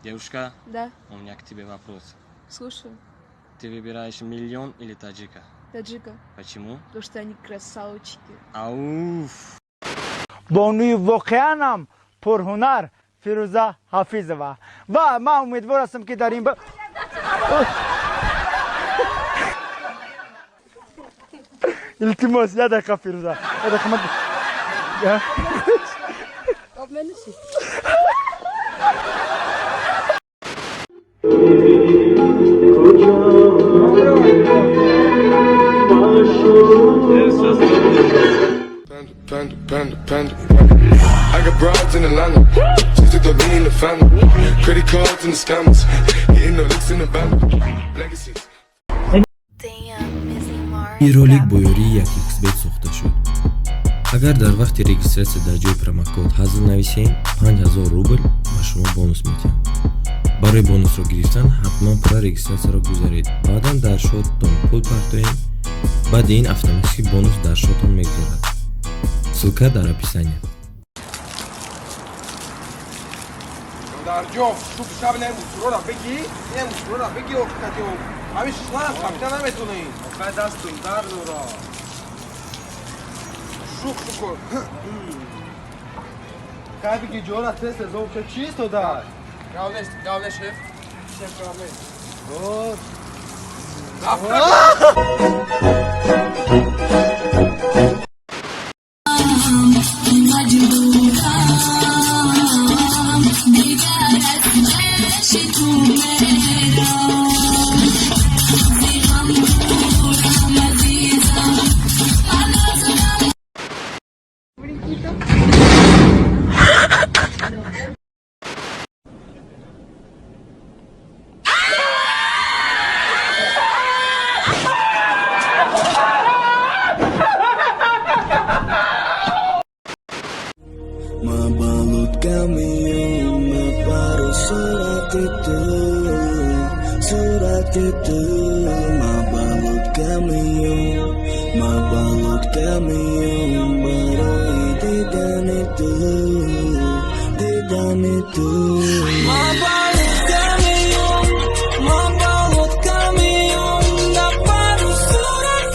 Девушка, Да, у меня к тебе вопрос. слушаю. Ты выбираешь миллион или таджика? Таджика, Почему? потому что они красавчики. Ауф! بانوی واقعا پرهنر فیروزه حافظова و من امیدوار هستم که در این التماس یه دقیقه فیروزه یه دقیقه من Op mensen. Panda. I got broads in Atlanta, just to throw me in the family. Credit cards and the scammers, getting no licks in the band. Legacies. ин ролик бо ёрии як xbet сохта шуд. агар дар вақти регистратсия дар ҷои промокод ҳазл нависем 5000 рубл ба шумо бонус медиҳам. барои бонусро гирифтан ҳатман пурра регистратсияро гузаред. баъдан дар шотатон пул партоем. баъди ин автоматики бонус дар шотон мегузарад. ссилка дар описание. درجا شوف شب نمی‌تونه را بگی نمی‌تونه را بگی افتادیو همیشه شما فهمیدن نمیتونی آخه دستم درد را شوخ کن که بگی جورا تست زوب چه چیست تو در گاونه شف گاونه بود surat itu mabalut kami baru tidak itu mabalut kami nggak baru surat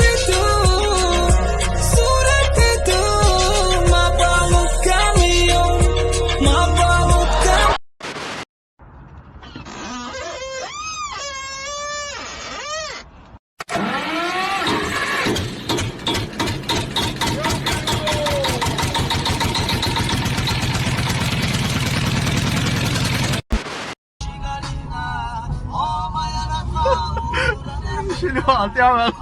itu mabalut kami شنو عم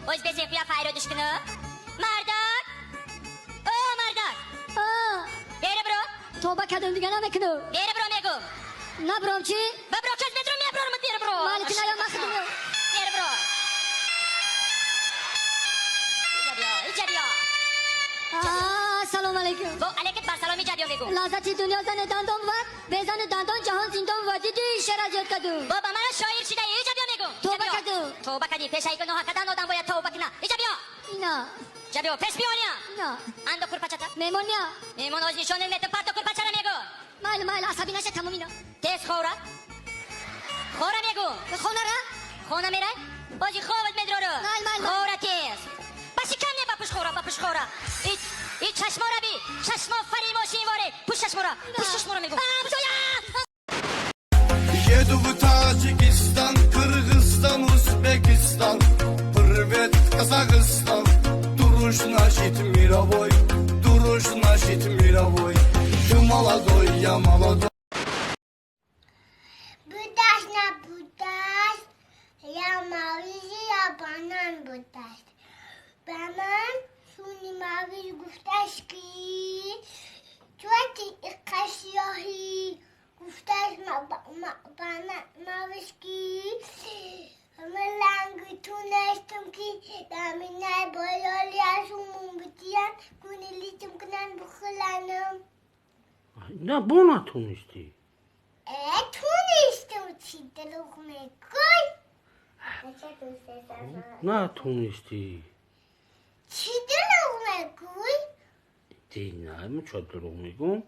O'z bezekliya fayro düşkünü. Mardak. O mardak. Beri bro. Tövbe kadın digana meknu. Beri bro megu. Na bromchi? Ba bro kes bedrum ya bro mu beri bro. Malikina ya makhdum. Beri bro. İçeriyor. Assalomu alaykum. Bu aleket bar salom içeriyor megu. Lazati dünyada ne dandon var? Bezane dandon cahan zindan vacidi şerajat kadu. Baba mana şoir şida içeriyor megu. Tövbe kadu. Tövbe kadi peşay kono hakadan odam boya tövbe kina. İçeriyor. İna. İçeriyor pes piyoniya. İna. Ando kurpaçata. Memonya. Memon oz nişonu metu parto kurpaçara megu. Mayl asabi nashe tamamina. Tez khora. Khora megu. Khonara? Khona miray. Ozi khovad medroro. Mayl. Khora tez. Bashi kanne bapush khora. İç çeşmora bi. Çeşmo farimo şivore. Push çeşmora megu. Buzoya. Yedu bu Tacikistan, Kırgızstan, Uzbekistan, Hırvet, Kazakistan. Duruş naşit miravoy, Yamaladoy, Budaş na budaş, ya mavizi ya banan budaş. Banan şuni maviz guftaş ki, çuati ikasyahi, guftaş ma bana mavişki Melangu tunaştım ki daminler boyol yaşımın bitiyen Günelitim kınan bıkılanım Ne buna tunuştu? Tunuştum çiğdelik me koy Ne tunuştu? çiğdelik me koy Değil ne mi çadırı میگم؟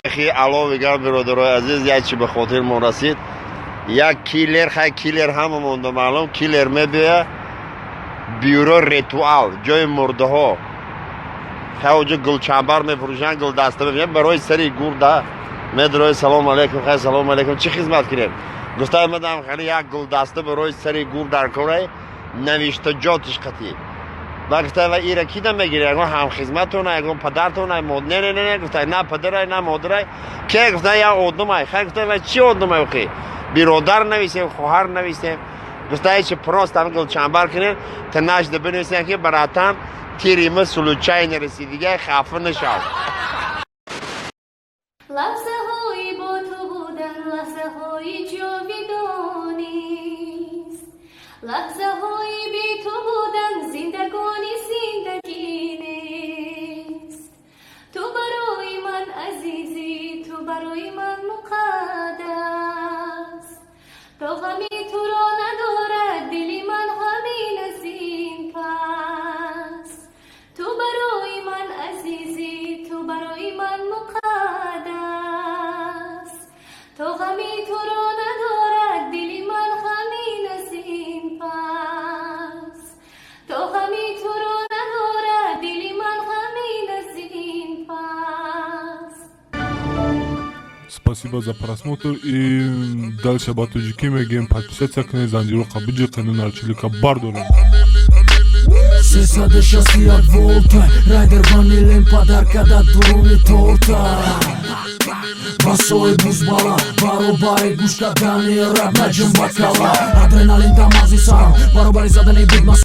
اخی علاوه بر برادرای عزیز یک چی به خاطر ما رسید یک کیلر همه مونده معلوم کیلر میبیه بیورو ریتوال جای مرده ها خیلی گل چنبر میفروشن گل دسته میبینن برای سری گورده میدروی سلام علیکم خیلی سلام علیکم چی خدمت کنیم گفته مدام خیلی یک گل دسته برای سری گور در کنه نوشته جاتش قطعی و گفته و ایره کی دم میگیره اگه هم خدمتونه اگه پدرتونه مود نه گفته نه پدره نه مادره که گفته یا آدمای خیلی گفته و چی آدمای خی برادر نویسیم خواهر نویسیم گفته چه پراست هم گل چنبر کنین تا نشده بنویسیم که براتم تیریم سلوچای نرسیدگی خفه نشد لحظه هایی با تو بودن لحظه هایی جاودانیست لحظه هایی بی تو بودن زندگانی زندگی نیست تو برای من عزیزی تو برای من مقدس تو غمی تو را ندارد دلی من همین از این پس تو برای من عزیزی تو برای من مقدس تو غمی تو را ندارد دلی من همین از این پس تو غمی تو را ندارد دلی من همین از این پس. Спасибо за просмотр и дальше батуджики мегем подписаться к незандиру кабиджи канал чилика бардолем. Сесаде шаси як волта Райдер ванилен подарка да дуруни торта Басои бузбала Баробари гушка дани раб наджим бакала Адреналин тамази сарам Баробари задани будма